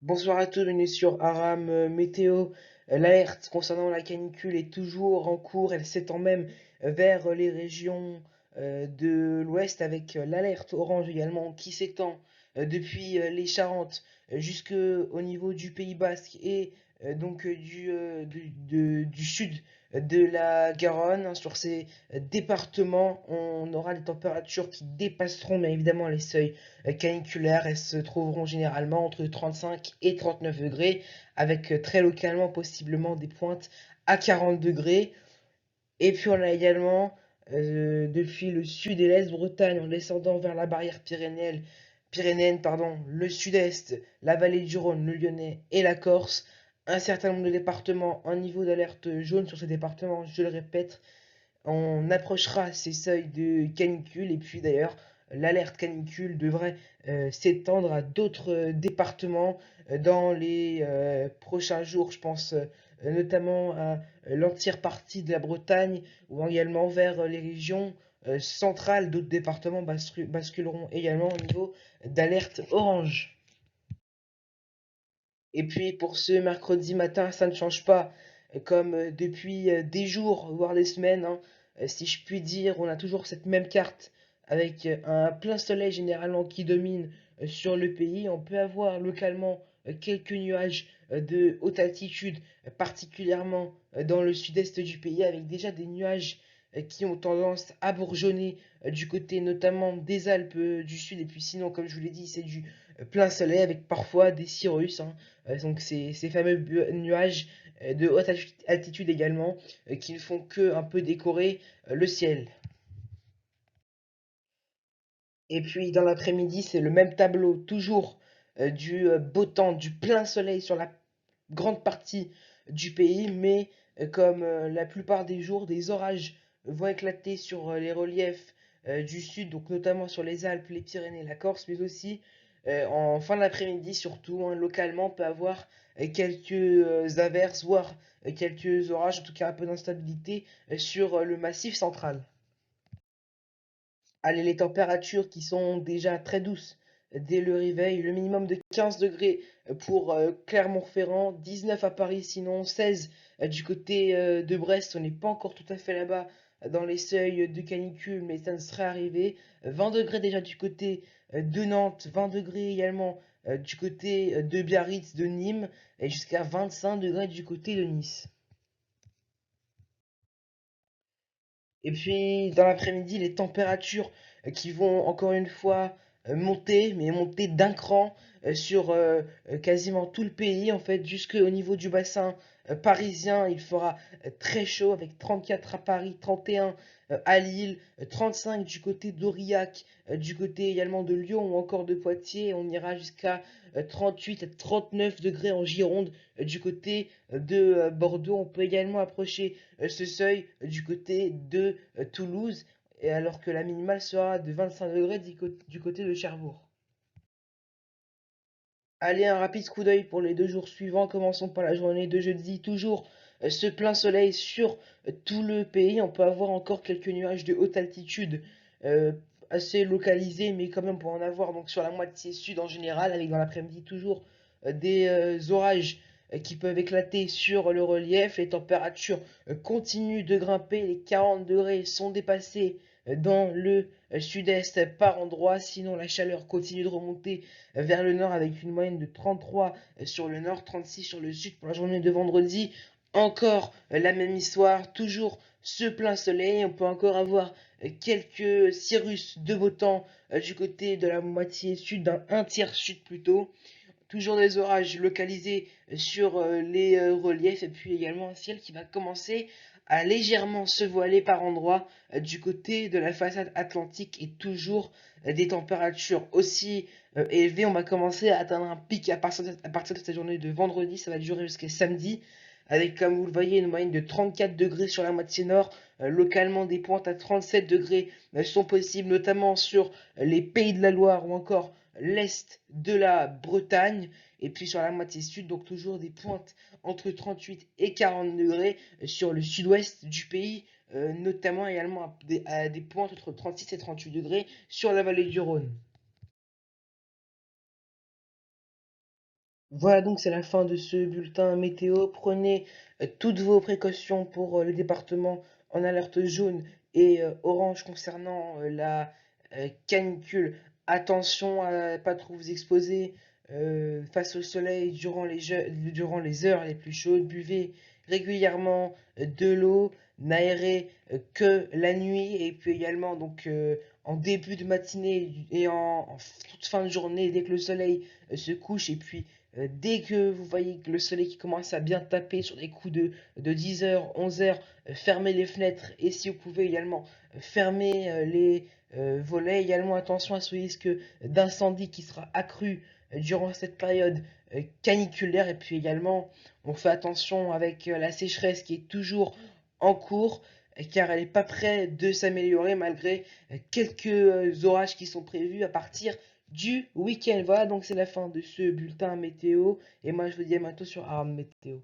Bonsoir à tous, bienvenue sur Aram Météo. L'alerte concernant la canicule est toujours en cours, elle s'étend même vers les régions de l'ouest avec l'alerte orange également qui s'étend depuis les Charentes jusqu'au niveau du Pays Basque et du sud de la Garonne. Sur ces départements, on aura des températures qui dépasseront bien évidemment les seuils caniculaires. Elles se trouveront généralement entre 35 et 39 degrés, avec très localement possiblement des pointes à 40 degrés. Et puis on a également, depuis le sud et l'est Bretagne, en descendant vers la barrière pyrénéenne, pardon, le sud-est, la vallée du Rhône, le Lyonnais et la Corse, un certain nombre de départements en niveau d'alerte jaune sur ces départements, je le répète, on approchera ces seuils de canicule et puis d'ailleurs l'alerte canicule devrait s'étendre à d'autres départements dans les prochains jours. Je pense notamment à l'entière partie de la Bretagne ou également vers les régions centrales. D'autres départements basculeront également au niveau d'alerte orange. Et puis pour ce mercredi matin, ça ne change pas, comme depuis des jours, voire des semaines, hein, si je puis dire, on a toujours cette même carte avec un plein soleil généralement qui domine sur le pays. On peut avoir localement quelques nuages de haute altitude, particulièrement dans le sud-est du pays, avec déjà des nuages qui ont tendance à bourgeonner du côté notamment des Alpes du Sud. Et puis sinon, comme je vous l'ai dit, c'est du plein soleil avec parfois des cirrus, hein. Donc ces fameux nuages de haute altitude également qui ne font que un peu décorer le ciel. Et puis dans l'après-midi, c'est le même tableau, toujours du beau temps, du plein soleil sur la grande partie du pays, mais comme la plupart des jours, des orages vont éclater sur les reliefs du sud, donc notamment sur les Alpes, les Pyrénées, la Corse, mais aussi en fin d'après-midi, surtout hein, localement, on peut avoir quelques averses, voire quelques orages, en tout cas un peu d'instabilité sur le massif central. Allez, les températures qui sont déjà très douces dès le réveil, le minimum de 15 degrés pour Clermont-Ferrand, 19 à Paris, sinon 16 du côté de Brest. On n'est pas encore tout à fait là-bas dans les seuils de canicule, mais ça ne serait arrivé. 20 degrés déjà du côté de Nantes, 20 degrés également du côté de Biarritz, de Nîmes, et jusqu'à 25 degrés du côté de Nice. Et puis dans l'après-midi, les températures qui vont encore une fois monter, mais monter d'un cran sur quasiment tout le pays, en fait, jusqu'au niveau du bassin parisien, il fera très chaud avec 34 à Paris, 31 à Lille, 35 du côté d'Aurillac, du côté également de Lyon ou encore de Poitiers. On ira jusqu'à 38 à 39 degrés en Gironde, du côté de Bordeaux. On peut également approcher ce seuil du côté de Toulouse, et alors que la minimale sera de 25 degrés du côté de Cherbourg. Allez, un rapide coup d'œil pour les 2 jours suivants. Commençons par la journée de jeudi. Toujours ce plein soleil sur tout le pays. On peut avoir encore quelques nuages de haute altitude euh, assez localisés, mais quand même pour en avoir donc sur la moitié sud en général, avec dans l'après-midi toujours des orages qui peuvent éclater sur le relief. Les températures continuent de grimper. Les 40 degrés sont dépassés dans le sud-est par endroits. Sinon, la chaleur continue de remonter vers le nord avec une moyenne de 33 sur le nord, 36 sur le sud pour la journée de vendredi. Encore la même histoire, toujours ce plein soleil. On peut encore avoir quelques cirrus de beau temps du côté de la moitié sud, d'un tiers sud plutôt. Toujours des orages localisés sur les reliefs et puis également un ciel qui va commencer à légèrement se voiler par endroits du côté de la façade atlantique et toujours des températures aussi élevées. On va commencer à atteindre un pic à partir de cette journée de vendredi, ça va durer jusqu'à samedi avec comme vous le voyez une moyenne de 34 degrés sur la moitié nord. Localement des pointes à 37 degrés sont possibles notamment sur les Pays de la Loire ou encore l'est de la Bretagne, et puis sur la moitié sud, donc toujours des pointes entre 38 et 40 degrés sur le sud-ouest du pays, notamment également à des pointes entre 36 et 38 degrés sur la vallée du Rhône. Voilà, donc c'est la fin de ce bulletin météo. Prenez toutes vos précautions pour les départements en alerte jaune et orange concernant la canicule. Attention à pas trop vous exposer face au soleil durant les heures les plus chaudes. Buvez régulièrement de l'eau, n'aérez que la nuit et puis également donc en début de matinée et en toute fin de journée dès que le soleil se couche et puis dès que vous voyez que le soleil qui commence à bien taper sur des coups de 10 h, 11 h, fermez les fenêtres et si vous pouvez également fermer les volets. Également attention à ce risque d'incendie qui sera accru durant cette période caniculaire. Et puis également, on fait attention avec la sécheresse qui est toujours en cours car elle n'est pas prête de s'améliorer malgré quelques orages qui sont prévus à partir du week-end. Voilà, donc c'est la fin de ce bulletin météo. Et moi, je vous dis à bientôt sur Aram Météo.